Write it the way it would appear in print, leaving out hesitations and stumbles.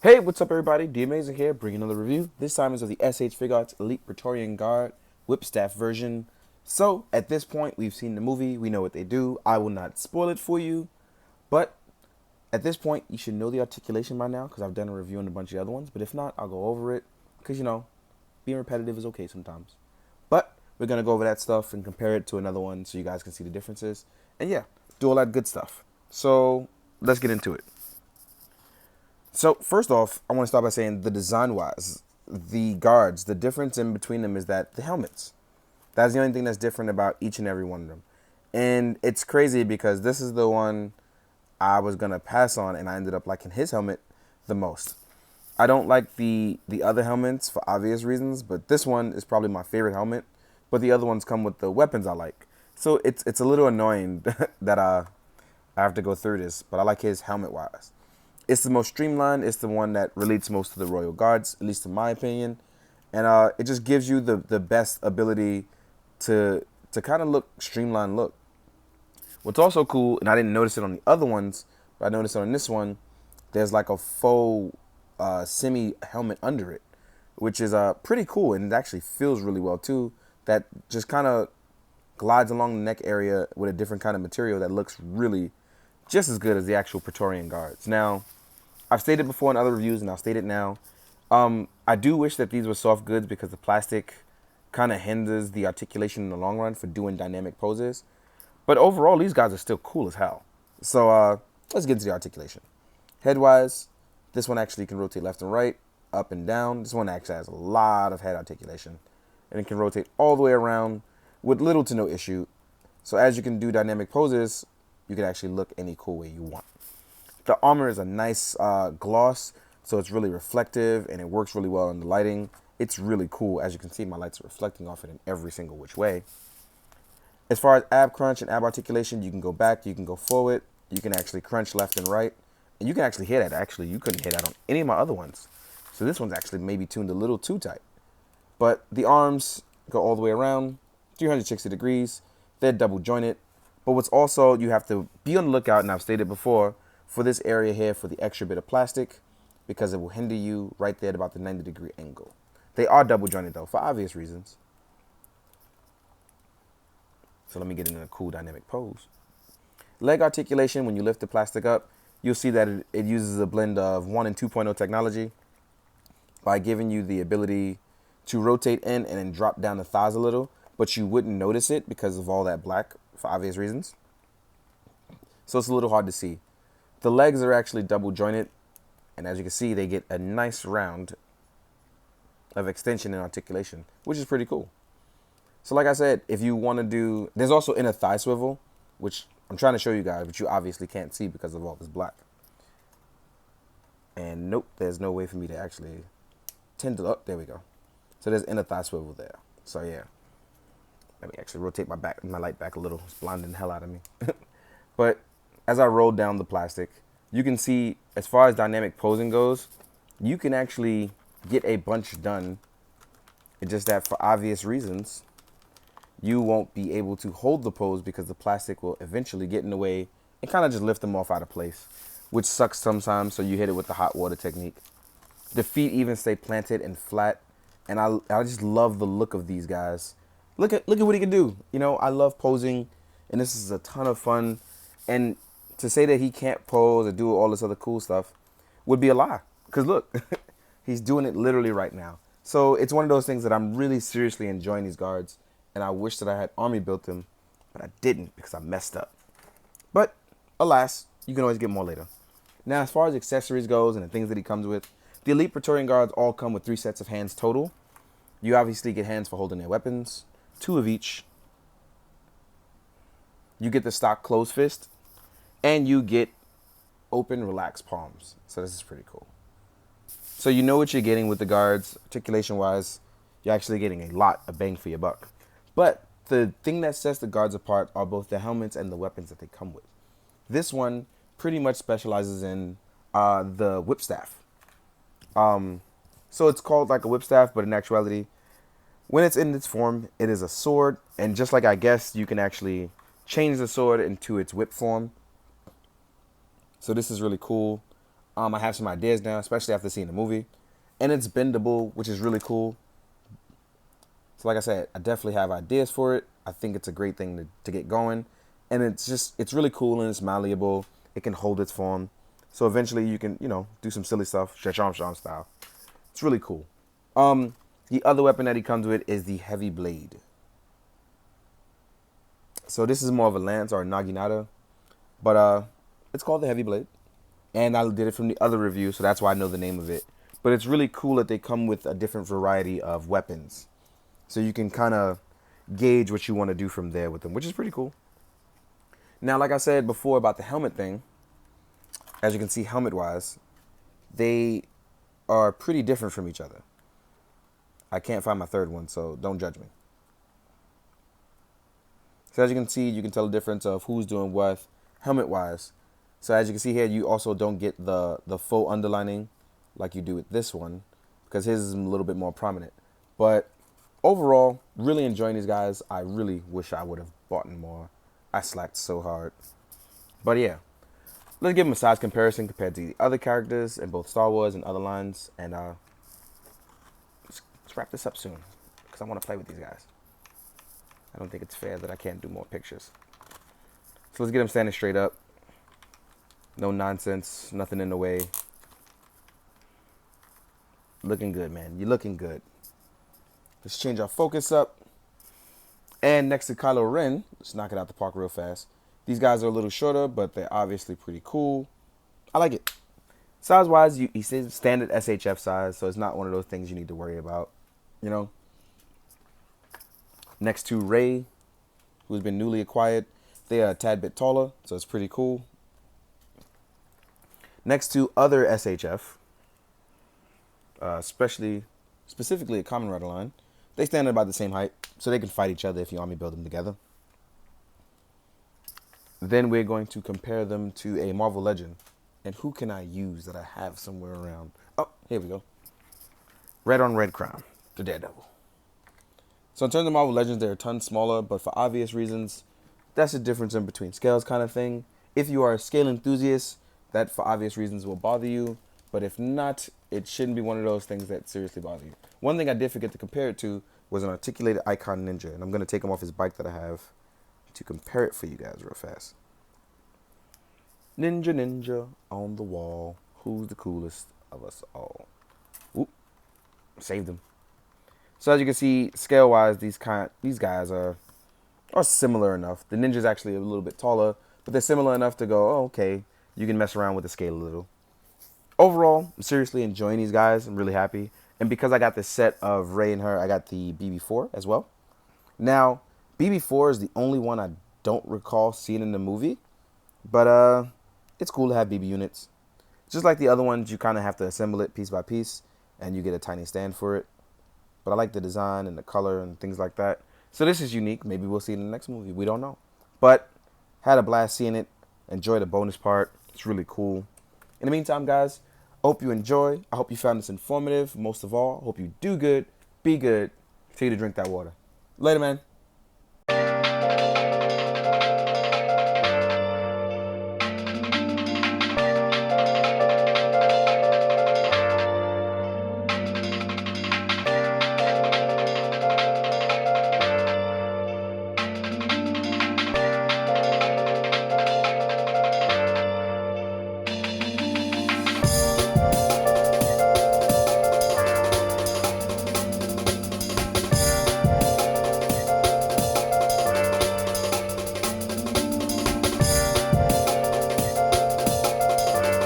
Hey, what's up, everybody? D Amazing here, bringing another review. This time is of the SH Figuarts Elite Praetorian Guard Whipstaff version. So, at this point, we've seen the movie, we know what they do. I will not spoil it for you, but at this point, you should know the articulation by now because I've done a review on a bunch of other ones. But if not, I'll go over it because, being repetitive is okay sometimes. But we're going to go over that stuff and compare it to another one so you guys can see the differences. And yeah, do all that good stuff. So, let's get into it. So first off, I want to start by saying the design-wise, the guards, the difference in between them is that the helmets. That's the only thing that's different about each and every one of them. And it's crazy because this is the one I was going to pass on, and I ended up liking his helmet the most. I don't like the other helmets for obvious reasons, but this one is probably my favorite helmet. But the other ones come with the weapons I like. So it's a little annoying that I have to go through this, but I like his helmet-wise. It's the most streamlined. It's the one that relates most to the Royal Guards, at least in my opinion. And it just gives you the best ability to kind of look streamlined look. What's also cool, and I didn't notice it on the other ones, but I noticed it on this one, there's like a faux semi helmet under it, which is pretty cool, and it actually feels really well too. That just kind of glides along the neck area with a different kind of material that looks really just as good as the actual Praetorian Guards. Now, I've stated before in other reviews, and I'll state it now. I do wish that these were soft goods because the plastic kind of hinders the articulation in the long run for doing dynamic poses. But overall, these guys are still cool as hell. So let's get into the articulation. Head-wise, this one actually can rotate left and right, up and down. This one actually has a lot of head articulation. And it can rotate all the way around with little to no issue. So as you can do dynamic poses, you can actually look any cool way you want. The armor is a nice gloss, so it's really reflective and it works really well in the lighting. It's really cool. As you can see, my lights are reflecting off it in every single which way. As far as ab crunch and ab articulation, you can go back, you can go forward, you can actually crunch left and right, and you can actually hear that. Actually, you couldn't hear that on any of my other ones. So this one's actually maybe tuned a little too tight. But the arms go all the way around, 360 degrees. They're double jointed. But what's also, you have to be on the lookout, and I've stated before, for this area here for the extra bit of plastic because it will hinder you right there at about the 90-degree angle. They are double jointed though for obvious reasons. So let me get into a cool dynamic pose. Leg articulation, when you lift the plastic up, you'll see that it uses a blend of 1 and 2.0 technology by giving you the ability to rotate in and then drop down the thighs a little, but you wouldn't notice it because of all that black for obvious reasons. So it's a little hard to see. The legs are actually double jointed, and as you can see, they get a nice round of extension and articulation, which is pretty cool. So like I said, if you want to do, there's also inner thigh swivel, which I'm trying to show you guys, but you obviously can't see because of all this black. And nope, there's no way for me to actually tend to, oh, there we go. So there's inner thigh swivel there. So yeah, let me actually rotate my light back a little. It's blinding the hell out of me. But as I roll down the plastic, you can see as far as dynamic posing goes, you can actually get a bunch done. It's just that for obvious reasons, you won't be able to hold the pose because the plastic will eventually get in the way and kind of just lift them off out of place, which sucks sometimes, so you hit it with the hot water technique. The feet even stay planted and flat, and I just love the look of these guys. Look at what he can do. You know, I love posing, and this is a ton of fun. And to say that he can't pose or do all this other cool stuff would be a lie. Because look, he's doing it literally right now. So it's one of those things that I'm really seriously enjoying these guards. And I wish that I had army built them, but I didn't because I messed up. But alas, you can always get more later. Now, as far as accessories goes and the things that he comes with, the Elite Praetorian Guards all come with 3 sets of hands total. You obviously get hands for holding their weapons, 2 of each. You get the stock closed fist, and you get open, relaxed palms. So this is pretty cool. So you know what you're getting with the guards. Articulation-wise, you're actually getting a lot of bang for your buck. But the thing that sets the guards apart are both the helmets and the weapons that they come with. This one pretty much specializes in the whipstaff. So it's called like a whipstaff, but in actuality, when it's in its form, it is a sword. And just like I guess, you can actually change the sword into its whip form. So this is really cool. I have some ideas now, especially after seeing the movie. And it's bendable, which is really cool. So like I said, I definitely have ideas for it. I think it's a great thing to get going. And it's really cool and it's malleable. It can hold its form. So eventually you can, do some silly stuff, stretch Armstrong style. It's really cool. The other weapon that he comes with is the heavy blade. So this is more of a lance or a naginata. But it's called the heavy blade. And I did it from the other review, so that's why I know the name of it. But it's really cool that they come with a different variety of weapons. So you can kind of gauge what you want to do from there with them, which is pretty cool. Now, like I said before about the helmet thing, as you can see helmet-wise, they are pretty different from each other. I can't find my third one, so don't judge me. So as you can see, you can tell the difference of who's doing what helmet-wise. So as you can see here, you also don't get the faux underlining like you do with this one, because his is a little bit more prominent. But overall, really enjoying these guys. I really wish I would have bought more. I slacked so hard. But yeah, let's give them a size comparison compared to the other characters in both Star Wars and other lines. And let's wrap this up soon, because I want to play with these guys. I don't think it's fair that I can't do more pictures. So let's get them standing straight up. No nonsense, nothing in the way. Looking good, man. You're looking good. Let's change our focus up. And next to Kylo Ren, let's knock it out the park real fast. These guys are a little shorter, but they're obviously pretty cool. I like it. Size-wise, he says standard SHF size, so it's not one of those things you need to worry about, Next to Rey, who's been newly acquired. They are a tad bit taller, so it's pretty cool. Next to other SHF, specifically a Kamen Rider line, they stand at about the same height, so they can fight each other if you army build them together. Then we're going to compare them to a Marvel Legend. And who can I use that I have somewhere around? Oh, here we go. Red on Red Crown, the Daredevil. So in terms of Marvel Legends, they're a ton smaller, but for obvious reasons, that's the difference in between scales kind of thing. If you are a scale enthusiast, that for obvious reasons will bother you. But if not, it shouldn't be one of those things that seriously bother you. One thing I did forget to compare it to was an articulated Icon Ninja. And I'm going to take him off his bike that I have to compare it for you guys real fast. Ninja, ninja on the wall. Who's the coolest of us all? Oop, saved him. So as you can see, scale-wise, these guys are similar enough. The ninja's actually a little bit taller, but they're similar enough to go, oh, okay, you can mess around with the scale a little. Overall, I'm seriously enjoying these guys. I'm really happy. And because I got this set of Rey and her, I got the BB-4 as well. Now, BB-4 is the only one I don't recall seeing in the movie. But it's cool to have BB units. Just like the other ones, you kind of have to assemble it piece by piece, and you get a tiny stand for it. But I like the design and the color and things like that. So this is unique. Maybe we'll see it in the next movie. We don't know. But had a blast seeing it. Enjoyed the bonus part. It's really cool. In the meantime, guys, I hope you enjoy. I hope you found this informative. Most of all, I hope you do good, be good, continue to drink that water. Later, man.